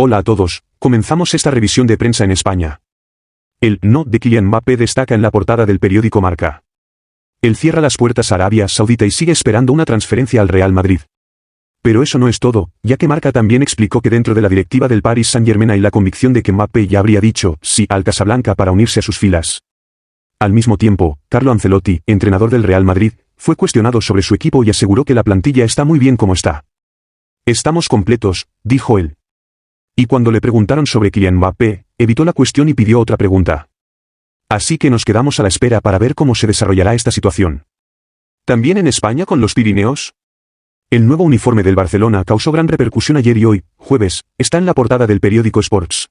Hola a todos, comenzamos esta revisión de prensa en España. El no de Kylian Mbappé destaca en la portada del periódico Marca. Él cierra las puertas a Arabia Saudita y sigue esperando una transferencia al Real Madrid. Pero eso no es todo, ya que Marca también explicó que dentro de la directiva del Paris Saint-Germain hay la convicción de que Mbappé ya habría dicho sí al Casablanca para unirse a sus filas. Al mismo tiempo, Carlo Ancelotti, entrenador del Real Madrid, fue cuestionado sobre su equipo y aseguró que la plantilla está muy bien como está. Estamos completos, dijo él. Y cuando le preguntaron sobre Kylian Mbappé, evitó la cuestión y pidió otra pregunta. Así que nos quedamos a la espera para ver cómo se desarrollará esta situación. ¿También en España con los Pirineos? El nuevo uniforme del Barcelona causó gran repercusión ayer y hoy, jueves, está en la portada del periódico Sports.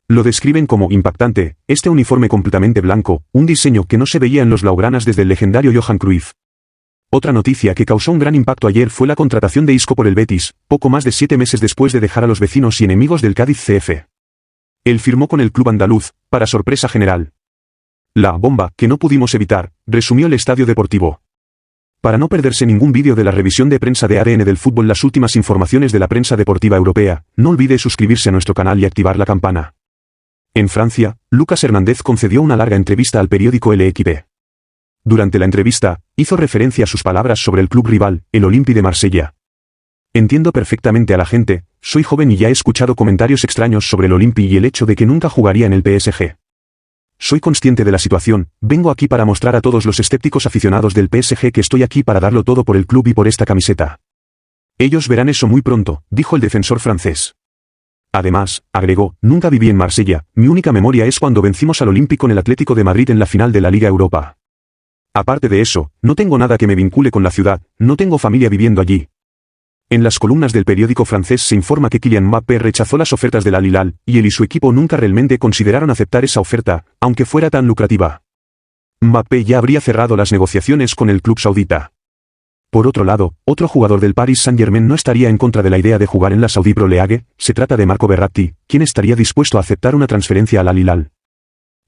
Lo describen como impactante, este uniforme completamente blanco, un diseño que no se veía en los blaugranas desde el legendario Johan Cruyff. Otra noticia que causó un gran impacto ayer fue la contratación de Isco por el Betis, poco más de 7 meses después de dejar a los vecinos y enemigos del Cádiz CF. Él firmó con el club andaluz, para sorpresa general. La bomba, que no pudimos evitar, resumió el Estadio Deportivo. Para no perderse ningún vídeo de la revisión de prensa de ADN del fútbol, las últimas informaciones de la prensa deportiva europea, no olvide suscribirse a nuestro canal y activar la campana. En Francia, Lucas Hernández concedió una larga entrevista al periódico L'Équipe. Durante la entrevista, hizo referencia a sus palabras sobre el club rival, el Olympique de Marsella. Entiendo perfectamente a la gente, soy joven y ya he escuchado comentarios extraños sobre el Olympique y el hecho de que nunca jugaría en el PSG. Soy consciente de la situación, vengo aquí para mostrar a todos los escépticos aficionados del PSG que estoy aquí para darlo todo por el club y por esta camiseta. Ellos verán eso muy pronto, dijo el defensor francés. Además, agregó, nunca viví en Marsella, mi única memoria es cuando vencimos al Olympique con el Atlético de Madrid en la final de la Liga Europa. Aparte de eso, no tengo nada que me vincule con la ciudad, no tengo familia viviendo allí. En las columnas del periódico francés se informa que Kylian Mbappé rechazó las ofertas del Al Hilal, y él y su equipo nunca realmente consideraron aceptar esa oferta, aunque fuera tan lucrativa. Mbappé ya habría cerrado las negociaciones con el club saudita. Por otro lado, otro jugador del Paris Saint-Germain no estaría en contra de la idea de jugar en la Saudi Pro League, se trata de Marco Verratti, quien estaría dispuesto a aceptar una transferencia al Al Hilal.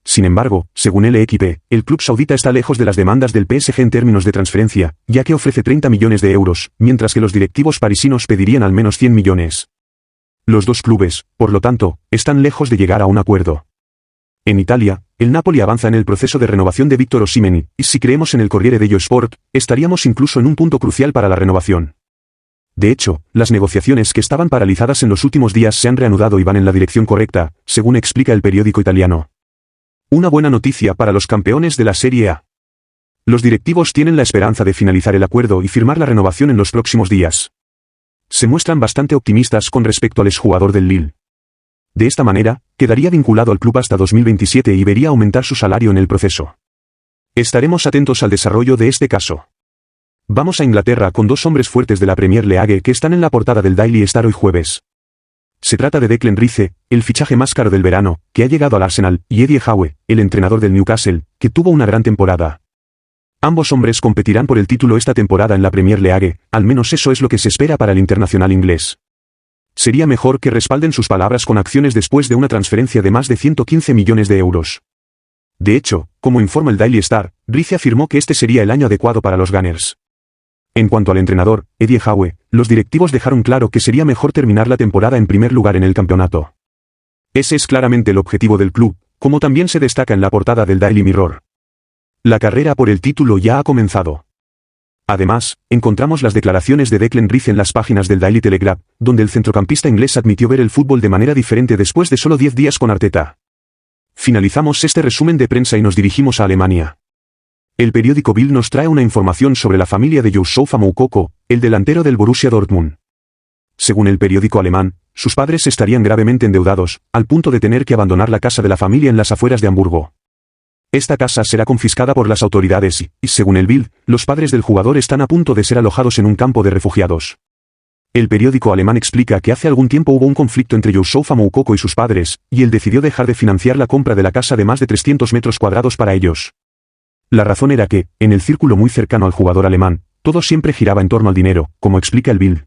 Sin embargo, según L'Équipe, el club saudita está lejos de las demandas del PSG en términos de transferencia, ya que ofrece 30 millones de euros, mientras que los directivos parisinos pedirían al menos 100 millones. Los dos clubes, por lo tanto, están lejos de llegar a un acuerdo. En Italia, el Napoli avanza en el proceso de renovación de Víctor Osimhen, y si creemos en el Corriere dello Sport, estaríamos incluso en un punto crucial para la renovación. De hecho, las negociaciones que estaban paralizadas en los últimos días se han reanudado y van en la dirección correcta, según explica el periódico italiano. Una buena noticia para los campeones de la Serie A. Los directivos tienen la esperanza de finalizar el acuerdo y firmar la renovación en los próximos días. Se muestran bastante optimistas con respecto al exjugador del Lille. De esta manera, quedaría vinculado al club hasta 2027 y vería aumentar su salario en el proceso. Estaremos atentos al desarrollo de este caso. Vamos a Inglaterra con dos hombres fuertes de la Premier League que están en la portada del Daily Star hoy jueves. Se trata de Declan Rice, el fichaje más caro del verano, que ha llegado al Arsenal, y Eddie Howe, el entrenador del Newcastle, que tuvo una gran temporada. Ambos hombres competirán por el título esta temporada en la Premier League, al menos eso es lo que se espera para el internacional inglés. Sería mejor que respalden sus palabras con acciones después de una transferencia de más de 115 millones de euros. De hecho, como informa el Daily Star, Rice afirmó que este sería el año adecuado para los Gunners. En cuanto al entrenador, Eddie Howe, los directivos dejaron claro que sería mejor terminar la temporada en primer lugar en el campeonato. Ese es claramente el objetivo del club, como también se destaca en la portada del Daily Mirror. La carrera por el título ya ha comenzado. Además, encontramos las declaraciones de Declan Rice en las páginas del Daily Telegraph, donde el centrocampista inglés admitió ver el fútbol de manera diferente después de solo 10 días con Arteta. Finalizamos este resumen de prensa y nos dirigimos a Alemania. El periódico Bild nos trae una información sobre la familia de Youssoufa Moukoko, el delantero del Borussia Dortmund. Según el periódico alemán, sus padres estarían gravemente endeudados, al punto de tener que abandonar la casa de la familia en las afueras de Hamburgo. Esta casa será confiscada por las autoridades y, según el Bild, los padres del jugador están a punto de ser alojados en un campo de refugiados. El periódico alemán explica que hace algún tiempo hubo un conflicto entre Youssoufa Moukoko y sus padres, y él decidió dejar de financiar la compra de la casa de más de 300 metros cuadrados para ellos. La razón era que, en el círculo muy cercano al jugador alemán, todo siempre giraba en torno al dinero, como explica el Bild.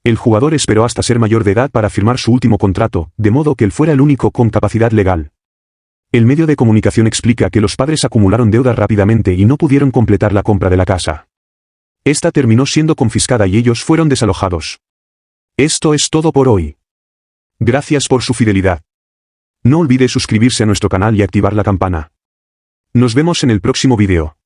El jugador esperó hasta ser mayor de edad para firmar su último contrato, de modo que él fuera el único con capacidad legal. El medio de comunicación explica que los padres acumularon deudas rápidamente y no pudieron completar la compra de la casa. Esta terminó siendo confiscada y ellos fueron desalojados. Esto es todo por hoy. Gracias por su fidelidad. No olvide suscribirse a nuestro canal y activar la campana. Nos vemos en el próximo video.